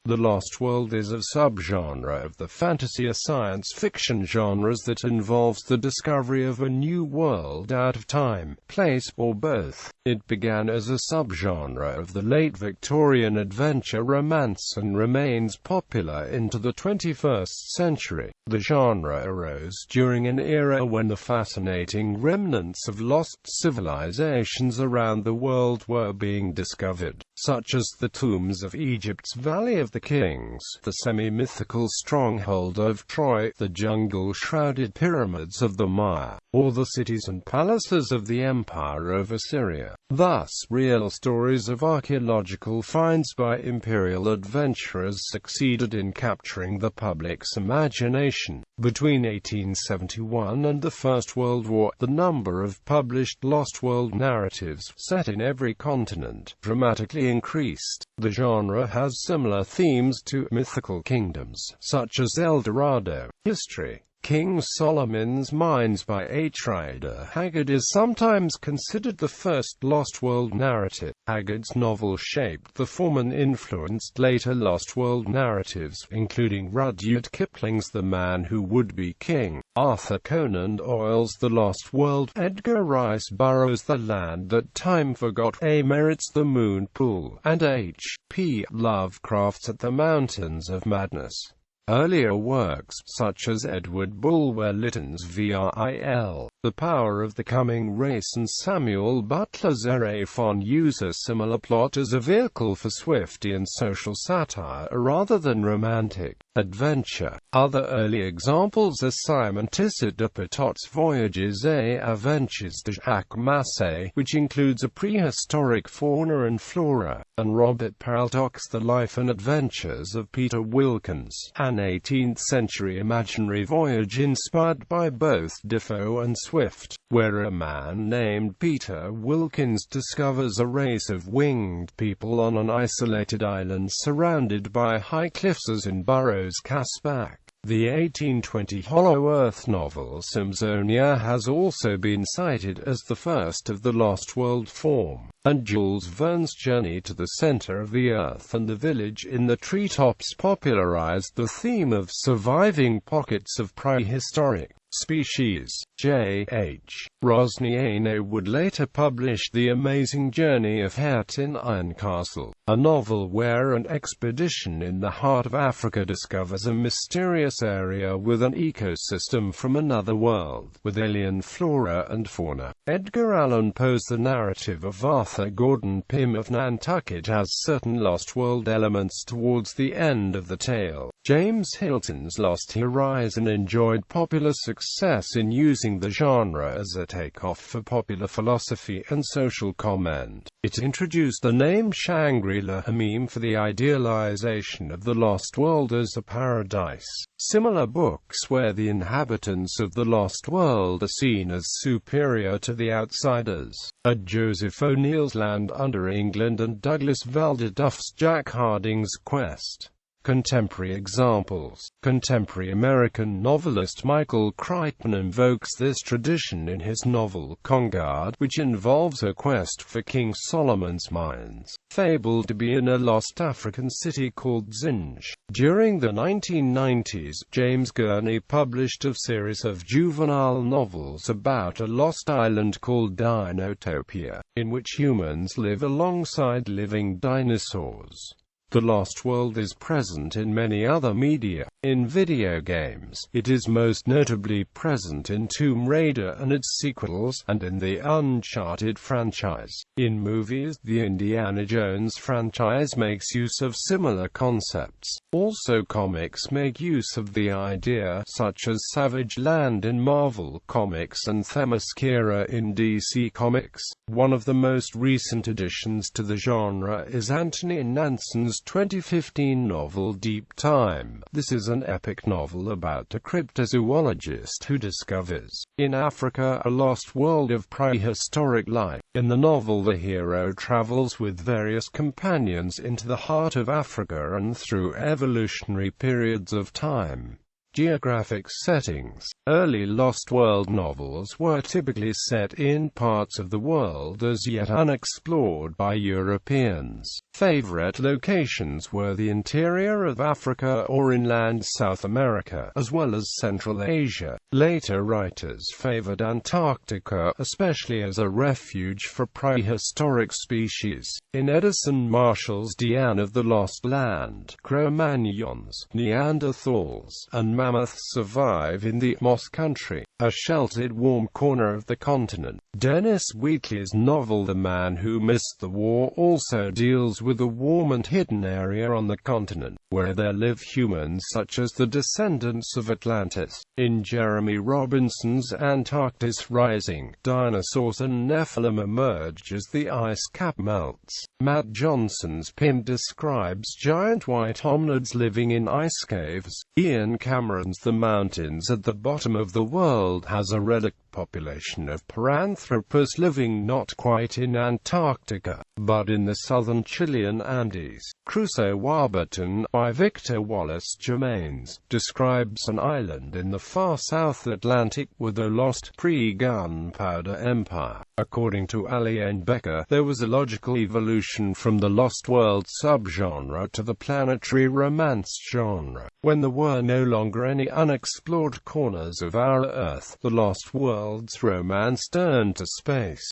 The Lost World is a subgenre of the fantasy or science fiction genres that involves the discovery of a new world out of time, place, or both. It began as a subgenre of the late Victorian adventure romance and remains popular into the 21st century. The genre arose during an era when the fascinating remnants of lost civilizations around the world were being discovered, such as the tombs of Egypt's Valley of the Kings, the semi-mythical stronghold of Troy, the jungle-shrouded pyramids of the Maya, or the cities and palaces of the Empire of Assyria. Thus, real stories of archaeological finds by imperial adventurers succeeded in capturing the public's imagination. Between 1871 and the First World War, the number of published Lost World narratives, set in every continent, dramatically increased. The genre has similar themes to mythical kingdoms, such as El Dorado. History. King Solomon's Mines by H. Rider Haggard is sometimes considered the first Lost World narrative. Haggard's novel shaped the form and influenced later Lost World narratives, including Rudyard Kipling's The Man Who Would Be King, Arthur Conan Doyle's The Lost World, Edgar Rice Burroughs' The Land That Time Forgot, A. Merritt's The Moon Pool, and H. P. Lovecraft's At the Mountains of Madness. Earlier works, such as Edward Bulwer Lytton's Vril, The Power of the Coming Race, and Samuel Butler's Erewhon, use a similar plot as a vehicle for Swiftian social satire rather than romantic adventure. Other early examples are Simon Tissot de Petot's Voyages et Aventures de Jacques Massé, which includes a prehistoric fauna and flora, and Robert Paraltock's The Life and Adventures of Peter Wilkins, an 18th-century imaginary voyage inspired by both Defoe and Swift, where a man named Peter Wilkins discovers a race of winged people on an isolated island surrounded by high cliffs as in Burroughs' Casbah. The 1820 Hollow Earth novel Simsonia has also been cited as the first of the Lost World form, and Jules Verne's Journey to the Center of the Earth and The Village in the Treetops popularized the theme of surviving pockets of prehistoric species. J. H. Rosniane would later publish The Amazing Journey of Hert in Ironcastle, a novel where an expedition in the heart of Africa discovers a mysterious area with an ecosystem from another world, with alien flora and fauna. Edgar Allan Poe's The Narrative of Arthur Gordon Pym of Nantucket has certain Lost World elements towards the end of the tale. James Hilton's Lost Horizon enjoyed popular success in using the genre as a takeoff for popular philosophy and social comment. It introduced the name Shangri-La, a meme for the idealization of the Lost World as a paradise. Similar books where the inhabitants of the Lost World are seen as superior to the outsiders are Joseph O'Neill's Land Under England and Douglas Valder Duff's Jack Harding's Quest. Contemporary examples. Contemporary American novelist Michael Crichton invokes this tradition in his novel Conguard, which involves a quest for King Solomon's mines, fabled to be in a lost African city called Zinj. During the 1990s, James Gurney published a series of juvenile novels about a lost island called Dinotopia, in which humans live alongside living dinosaurs. The Lost World is present in many other media. In video games, it is most notably present in Tomb Raider and its sequels, and in the Uncharted franchise. In movies, the Indiana Jones franchise makes use of similar concepts. Also, comics make use of the idea, such as Savage Land in Marvel Comics and Themyscira in DC Comics. One of the most recent additions to the genre is Anthony Nanson's 2015 novel Deep Time. This is an epic novel about a cryptozoologist who discovers, in Africa, a lost world of prehistoric life. In the novel, the hero travels with various companions into the heart of Africa and through evolutionary periods of time. Geographic settings. Early Lost World novels were typically set in parts of the world as yet unexplored by Europeans. Favorite locations were the interior of Africa or inland South America, as well as Central Asia. Later writers favored Antarctica, especially as a refuge for prehistoric species. In Edison Marshall's Dian of the Lost Land, Cro-Magnons, Neanderthals, and mammoths survive in the Moss Country, a sheltered warm corner of the continent. Dennis Wheatley's novel The Man Who Missed the War also deals with a warm and hidden area on the continent, where there live humans such as the descendants of Atlantis. In Jeremy Robinson's Antarctic Rising, dinosaurs and Nephilim emerge as the ice cap melts. Matt Johnson's Pym describes giant white hominids living in ice caves. Ian Cameron's The Mountains at the Bottom of the World has a relict population of Paranthropus living not quite in Antarctica, but in the southern Chilean Andes. Crusoe Warburton, by Victor Wallace Germains, describes an island in the far South Atlantic with a lost pre-gunpowder empire. According to Alien Becker, there was a logical evolution from the Lost World subgenre to the planetary romance genre. When there were no longer any unexplored corners of our Earth, the Lost World's romance turned to space.